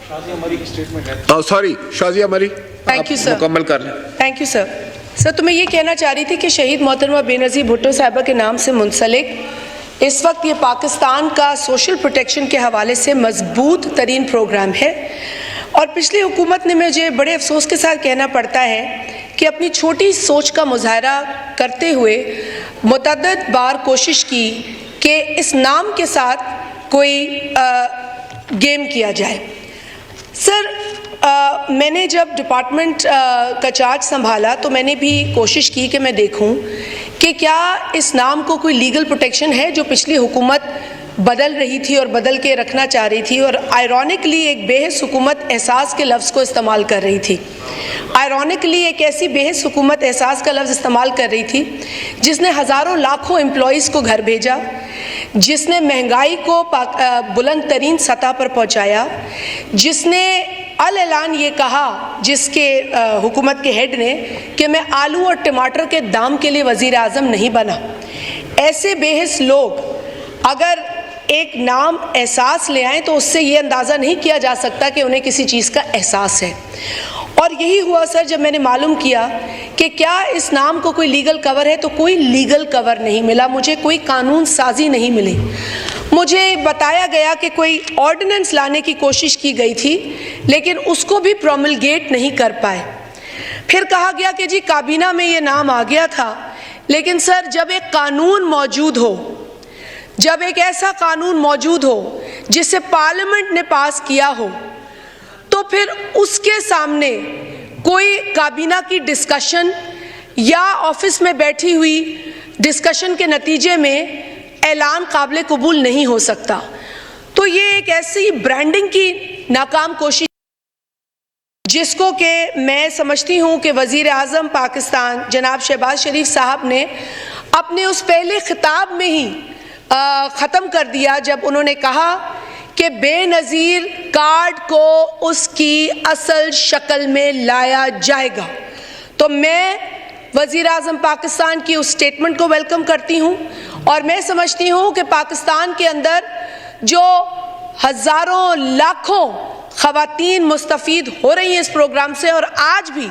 Sorry Shazia मरी, thank you sir, मुकम्मल कर लें। Thank you sir. सर तो मैं ये कहना चाह रही थी कि शहीद मोहतरमा बेनज़ीर भुट्टो साहिबा के नाम से मुंसलिक इस वक्त ये पाकिस्तान का सोशल प्रोटेक्शन के हवाले से मजबूत तरीन प्रोग्राम है, और पिछली हुकूमत ने मुझे बड़े अफसोस के साथ कहना पड़ता है कि अपनी छोटी सोच का मुजाहरा करते हुए मुतअद्दिद बार कोशिश की कि इस नाम के साथ कोई गेम किया जाए। सर मैंने जब डिपार्टमेंट का चार्ज संभाला तो मैंने भी कोशिश की कि मैं देखूं कि क्या इस नाम को कोई लीगल प्रोटेक्शन है जो पिछली हुकूमत बदल रही थी और बदल के रखना चाह रही थी, और आयरॉनिकली एक बेहस हुकूमत एहसास के लफ्ज़ को इस्तेमाल कर रही थी। आयरॉनिकली एक ऐसी बेहस हुकूमत एहसास का लफ्ज़ इस्तेमाल कर रही थी जिसने हज़ारों लाखों एम्प्लॉइज़ को घर भेजा, जिसने महंगाई को बुलंद तरीन सतह पर पहुँचाया, जिसने अल ऐलान ये कहा जिसके हुकूमत के हेड ने कि मैं आलू और टमाटर के दाम के लिए वज़ीर आज़म नहीं बना। ऐसे बेहस लोग अगर एक नाम एहसास ले आएँ तो उससे ये अंदाज़ा नहीं किया जा सकता कि उन्हें किसी चीज़ का एहसास है। और यही हुआ सर, जब मैंने मालूम किया कि क्या इस नाम को कोई लीगल कवर है तो कोई लीगल कवर नहीं मिला, मुझे कोई कानून साजी नहीं मिली। मुझे बताया गया कि कोई ऑर्डिनेंस लाने की कोशिश की गई थी लेकिन उसको भी प्रोमलगेट नहीं कर पाए। फिर कहा गया कि जी काबीना में ये नाम आ गया था, लेकिन सर जब एक कानून मौजूद हो, जब एक ऐसा कानून मौजूद हो जिसे पार्लियामेंट ने पास किया हो, तो फिर उसके सामने कोई काबीना की डिस्कशन या ऑफिस में बैठी हुई डिस्कशन के नतीजे में ऐलान काबिल कबूल नहीं हो सकता। तो ये एक ऐसी ब्रांडिंग की नाकाम कोशिश जिसको कि मैं समझती हूँ कि वज़ीर आज़म पाकिस्तान जनाब शहबाज शरीफ साहब ने अपने उस पहले खिताब में ही ख़त्म कर दिया जब उन्होंने कहा कि बेनज़ीर कार्ड को उसकी असल शक्ल में लाया जाएगा। तो मैं वज़ीर आज़म पाकिस्तान की उस स्टेटमेंट को वेलकम करती हूँ, और मैं समझती हूँ कि पाकिस्तान के अंदर जो हज़ारों लाखों ख़वातीन मुस्तफ़ीद हो रही हैं इस प्रोग्राम से, और आज भी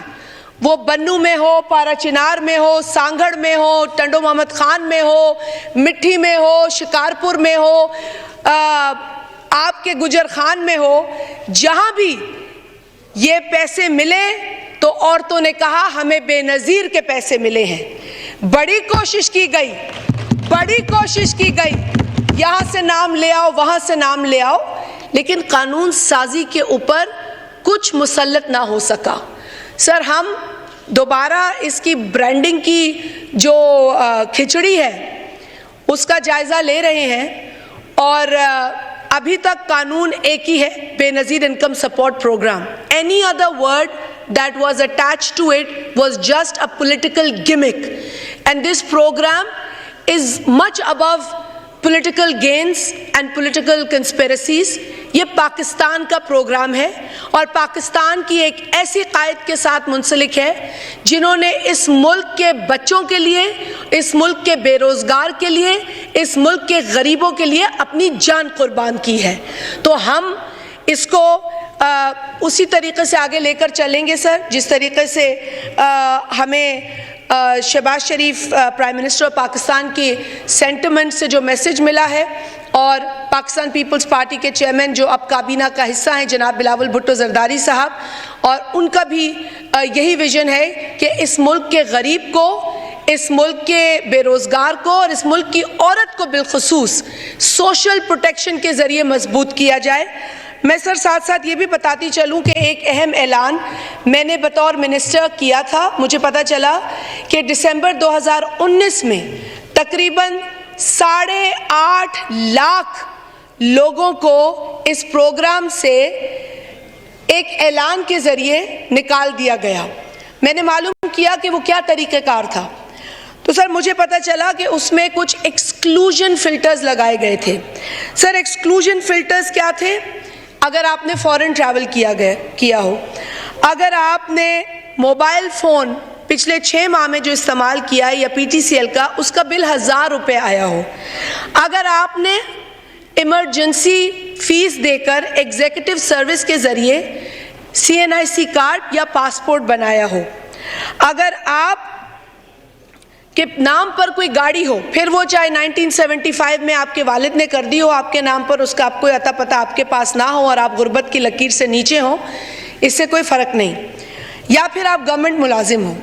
वो बन्नू में हो, पाराचिनार में हो, सांगड़ में हो, टंडो मोहम्मद खान में हो, मिट्टी में हो, शिकारपुर में हो, आपके गुजर खान में हो, जहाँ भी ये पैसे मिले तो औरतों ने कहा हमें बेनज़ीर के पैसे मिले हैं। बड़ी कोशिश की गई, बड़ी कोशिश की गई, यहाँ से नाम ले आओ, वहाँ से नाम ले आओ, लेकिन कानून साजी के ऊपर कुछ मुसल्लत ना हो सका। सर हम दोबारा इसकी ब्रांडिंग की जो खिचड़ी है उसका जायज़ा ले रहे हैं, और अभी तक कानून एक ही है, Benazir income support programme. Any other word that was attached to it was just a political gimmick, and this program is much above political gains and political conspiracies. ये पाकिस्तान का प्रोग्राम है और पाकिस्तान की एक ऐसी कायद के साथ मुंसलिक है जिन्होंने इस मुल्क के बच्चों के लिए, इस मुल्क के बेरोज़गार के लिए, इस मुल्क के गरीबों के लिए अपनी जान कुर्बान की है। तो हम इसको उसी तरीके से आगे लेकर चलेंगे सर, जिस तरीके से हमें शहबाज शरीफ प्राइम मिनिस्टर ऑफ पाकिस्तान की सेंटिमेंट से जो मैसेज मिला है, और पाकिस्तान पीपल्स पार्टी के चेयरमैन जो अब काबीना का हिस्सा हैं जनाब बिलावल भुट्टो ज़रदारी साहब, और उनका भी यही विज़न है कि इस मुल्क के गरीब को, इस मुल्क के बेरोज़गार को और इस मुल्क की औरत को बिलखुसूस सोशल प्रोटेक्शन के ज़रिए मजबूत किया जाए। मैं सर साथ साथ ये भी बताती चलूँ कि एक अहम ऐलान मैंने बतौर मिनिस्टर किया था। मुझे पता चला कि दिसंबर 2019 में तकरीबन 8.5 लाख लोगों को इस प्रोग्राम से एक ऐलान के ज़रिए निकाल दिया गया। मैंने मालूम किया कि वो क्या तरीक़ेकार था, तो सर मुझे पता चला कि उसमें कुछ एक्सक्लूजन फ़िल्टर्स लगाए गए थे। सर एक्सक्लूजन फ़िल्टर्स क्या थे? अगर आपने फ़ॉरेन ट्रैवल किया हो, अगर आपने मोबाइल फ़ोन पिछले 6 माह में जो इस्तेमाल किया है या PTCL का, उसका बिल 1000 रुपये आया हो, अगर आपने इमरजेंसी फीस देकर एग्जीक्यूटिव सर्विस के जरिए CNIC कार्ड या पासपोर्ट बनाया हो, अगर आप के नाम पर कोई गाड़ी हो, फिर वो चाहे 1975 में आपके वालिद ने कर दी हो आपके नाम पर, उसका आपको अता पता आपके पास ना हो और आप गुर्बत की लकीर से नीचे हो, इससे कोई फ़र्क नहीं, या फिर आप गवर्नमेंट मुलाजिम हो।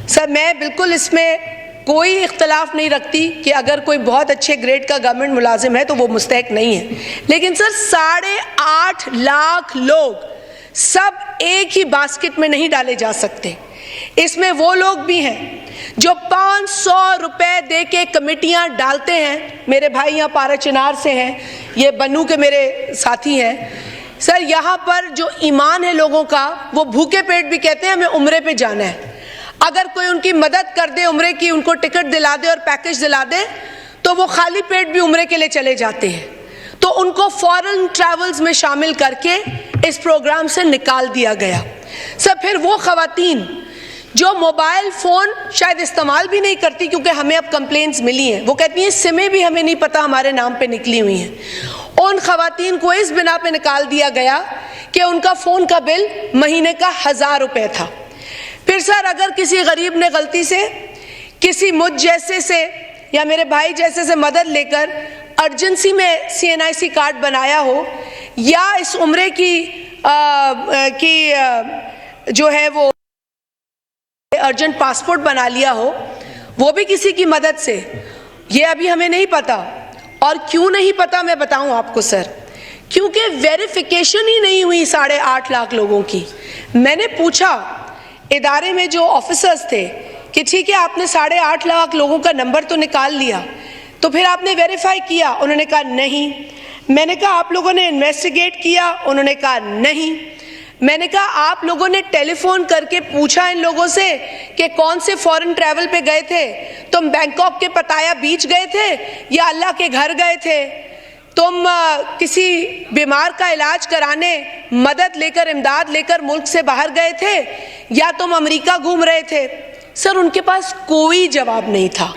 सर मैं बिल्कुल इसमें कोई इख्तलाफ नहीं रखती कि अगर कोई बहुत अच्छे ग्रेड का गवर्नमेंट मुलाजिम है तो वो मुस्तहिक नहीं है, लेकिन सर 8.5 लाख लोग सब एक ही बास्केट में नहीं डाले जा सकते। इसमें वो लोग भी हैं जो 500 रुपए दे के कमेटियां डालते हैं। मेरे भाई यहाँ पारा चिनार से हैं, ये बन्नू के मेरे साथी हैं। सर यहाँ पर जो ईमान है लोगों का, वो भूखे पेट भी कहते हैं हमें उम्रे पे जाना है। अगर कोई उनकी मदद कर दे उम्रे की, उनको टिकट दिला दे और पैकेज दिला दे, तो वो खाली पेट भी उम्रे के लिए चले जाते हैं। तो उनको फॉरेन ट्रैवल्स में शामिल करके इस प्रोग्राम से निकाल दिया गया। सर फिर वो खवातीन जो मोबाइल फ़ोन शायद इस्तेमाल भी नहीं करती, क्योंकि हमें अब कंप्लेंट्स मिली हैं, वो कहती हैं सिमें भी हमें नहीं पता हमारे नाम पे निकली हुई हैं, उन खवातीन को इस बिना पे निकाल दिया गया कि उनका फ़ोन का बिल महीने का 1000 रुपये था। फिर सर अगर किसी गरीब ने गलती से किसी मुझ जैसे से या मेरे भाई जैसे से मदद लेकर अर्जेंसी में CNIC कार्ड बनाया हो, या इस उम्रे की जो है वो अर्जेंट पासपोर्ट बना लिया हो, वो भी किसी की मदद से, ये अभी हमें नहीं पता। और क्यों नहीं पता मैं बताऊं आपको सर, क्योंकि वेरिफिकेशन ही नहीं हुई 8.5 लाख लोगों की। मैंने पूछा इदारे में जो ऑफिसर्स थे कि ठीक है आपने 8.5 लाख लोगों का नंबर तो निकाल लिया, तो फिर आपने वेरीफाई किया? उन्होंने कहा नहीं। मैंने कहा आप लोगों ने इन्वेस्टिगेट किया? उन्होंने कहा नहीं। मैंने कहा आप लोगों ने टेलीफोन करके पूछा इन लोगों से कि कौन से फॉरेन ट्रैवल पे गए थे? तुम बैंकॉक के पताया बीच गए थे या अल्लाह के घर गए थे? तुम किसी बीमार का इलाज कराने मदद लेकर, इमदाद लेकर मुल्क से बाहर गए थे, या तुम अमेरिका घूम रहे थे? सर उनके पास कोई जवाब नहीं था।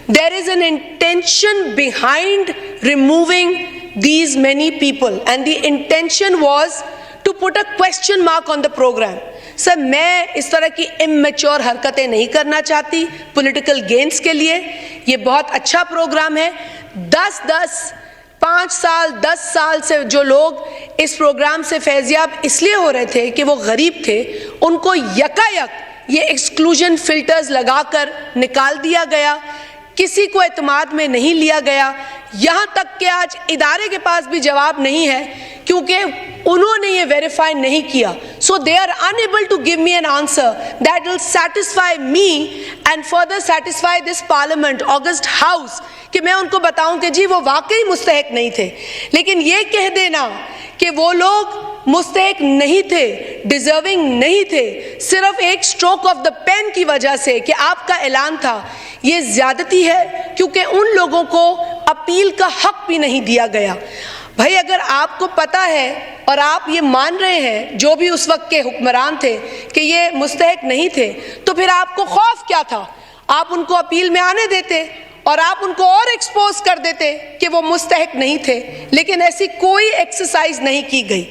There is an intention behind removing these many people and the intention was to put a question mark on the program. Sir मैं इस तरह की इमेच्योर हरकतें नहीं करना चाहती पॉलिटिकल गेन्स के लिए। ये बहुत अच्छा प्रोग्राम है। 5 साल 10 साल से जो लोग इस प्रोग्राम से फैज़याब इसलिए हो रहे थे कि वो गरीब थे, उनको यकायक ये एक्सक्लूजन फिल्टर्स लगाकर निकाल दिया गया, किसी को एतमाद में नहीं लिया गया। यहाँ तक कि आज इदारे के पास भी जवाब नहीं है क्योंकि उन्होंने ये वेरीफाई नहीं किया। So they are unable to give me an answer that will satisfy me and further satisfy this parliament, august house, कि मैं उनको बताऊं कि जी वो वाकई मुस्तहिक नहीं थे। लेकिन ये कह देना कि वो लोग मुस्तहिक नहीं थे, डिजर्विंग नहीं थे, सिर्फ एक स्ट्रोक ऑफ द पेन की वजह से कि आपका ऐलान था, ये ज्यादती है, क्योंकि उन लोगों को अपील का हक भी नहीं दिया गया। भाई अगर आपको पता है और आप ये मान रहे हैं जो भी उस वक्त के हुक्मरान थे कि ये मुस्तहिक नहीं थे, तो फिर आपको खौफ क्या था? आप उनको अपील में आने देते और आप उनको और एक्सपोज कर देते कि वो मुस्तहिक नहीं थे। लेकिन ऐसी कोई एक्सरसाइज नहीं की गई,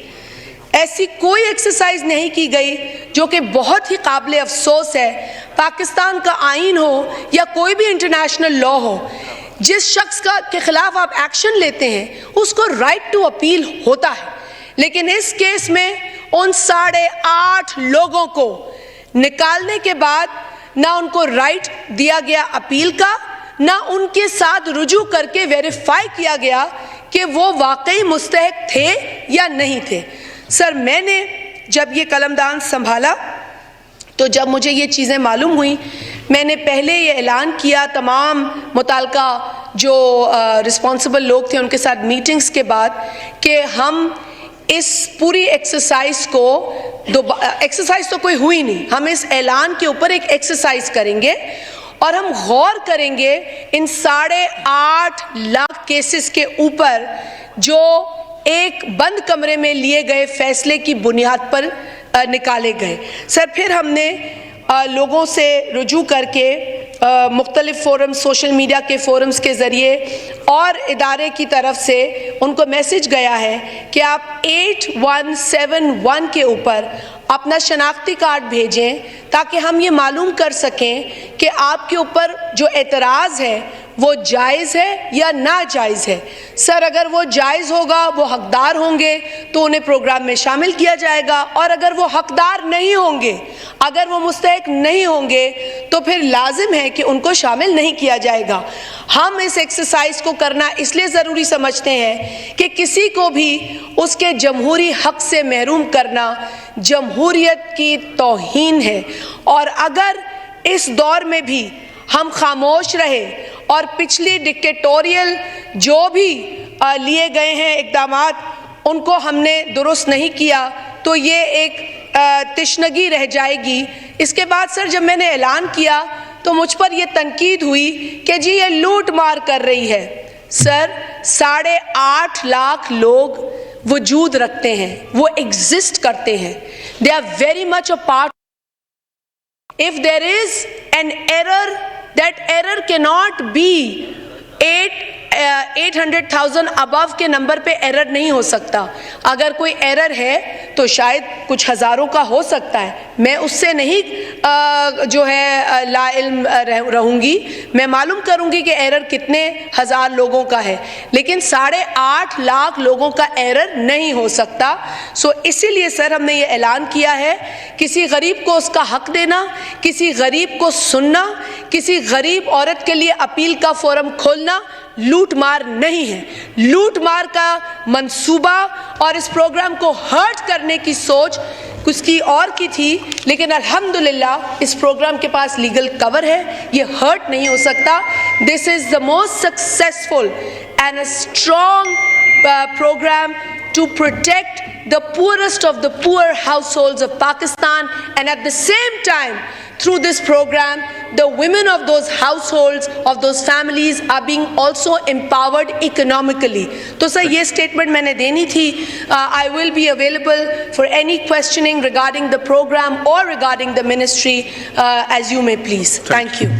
ऐसी कोई एक्सरसाइज नहीं की गई, जो कि बहुत ही काबिल अफसोस है। पाकिस्तान का आइन हो या कोई भी इंटरनेशनल लॉ हो, जिस शख्स के खिलाफ आप एक्शन लेते हैं उसको राइट टू अपील होता है। लेकिन इस केस में उन 8.5 लोगों को निकालने के बाद ना उनको राइट दिया गया अपील का, ना उनके साथ रुजू करके वेरीफाई किया गया कि वो वाकई मुस्तहिक थे या नहीं थे। सर मैंने जब ये कलमदान संभाला तो जब मुझे ये चीज़ें मालूम हुई, मैंने पहले ये ऐलान किया तमाम मुताल्लिका जो रिस्पॉन्सिबल लोग थे उनके साथ मीटिंग्स के बाद कि हम इस पूरी एक्सरसाइज को एक्सरसाइज तो कोई हुई नहीं, हम इस ऐलान के ऊपर एक एक्सरसाइज करेंगे और हम गौर करेंगे इन 8.5 लाख केसेस के ऊपर जो एक बंद कमरे में लिए गए फैसले की बुनियाद पर निकाले गए। सर फिर हमने लोगों से रुजू करके مختلف فورمز سوشل میڈیا کے فورمز کے ذریعے اور ادارے کی طرف سے ان کو میسج گیا ہے کہ آپ 8171 کے اوپر اپنا شناختی کارڈ بھیجیں تاکہ ہم یہ معلوم کر سکیں کہ آپ کے اوپر جو اعتراض ہے وہ جائز ہے یا ناجائز ہے. سر اگر وہ جائز ہوگا، وہ حقدار ہوں گے تو انہیں پروگرام میں شامل کیا جائے گا، اور اگر وہ حقدار نہیں ہوں گے، اگر وہ مستحق نہیں ہوں گے تو پھر لازم ہے کہ ان کو شامل نہیں کیا جائے گا. ہم اس ایکسرسائز کو کرنا اس لیے ضروری سمجھتے ہیں کہ کسی کو بھی اس کے جمہوری حق سے محروم کرنا جمہوریت کی توہین ہے. اور اگر اس دور میں بھی ہم خاموش رہے اور پچھلی ڈکٹیٹوریل جو بھی لیے گئے ہیں اقدامات ان کو ہم نے درست نہیں کیا تو یہ ایک تشنگی رہ جائے گی. اس کے بعد سر جب میں نے اعلان کیا تو مجھ پر یہ تنقید ہوئی کہ جی یہ لوٹ مار کر رہی ہے. سر 8.5 لاکھ لوگ وجود رکھتے ہیں، وہ ایگزسٹ کرتے ہیں. They are very much a part. If there is an error, that error cannot be 800,000 above کے نمبر پہ ایرر نہیں ہو سکتا. اگر کوئی ایرر ہے تو شاید کچھ ہزاروں کا ہو سکتا ہے. میں اس سے نہیں جو ہے لا علم رہوں گی، میں معلوم کروں گی کہ ایرر کتنے ہزار لوگوں کا ہے، لیکن 8.5 لاکھ لوگوں کا ایرر نہیں ہو سکتا. سو اسی لیے سر ہم نے یہ اعلان کیا ہے، کسی غریب کو اس کا حق دینا، کسی غریب کو سننا، کسی غریب عورت کے لیے اپیل کا فورم کھولنا لوٹ مار نہیں ہے. لوٹ مار کا منصوبہ اور اس پروگرام کو ہرٹ کرنے کی سوچ کچھ کی اور کی تھی، لیکن الحمدللہ اس پروگرام کے پاس لیگل کور ہے، یہ ہرٹ نہیں ہو سکتا. This is the most successful and a strong program to protect the poorest of the poor households of Pakistan, and at the same time through this program the women of those households, of those families are being also empowered economically. تو سر یہ statement میں نے دینی تھی. I will be available for any questioning regarding the program or regarding the ministry as you may please. Thank you.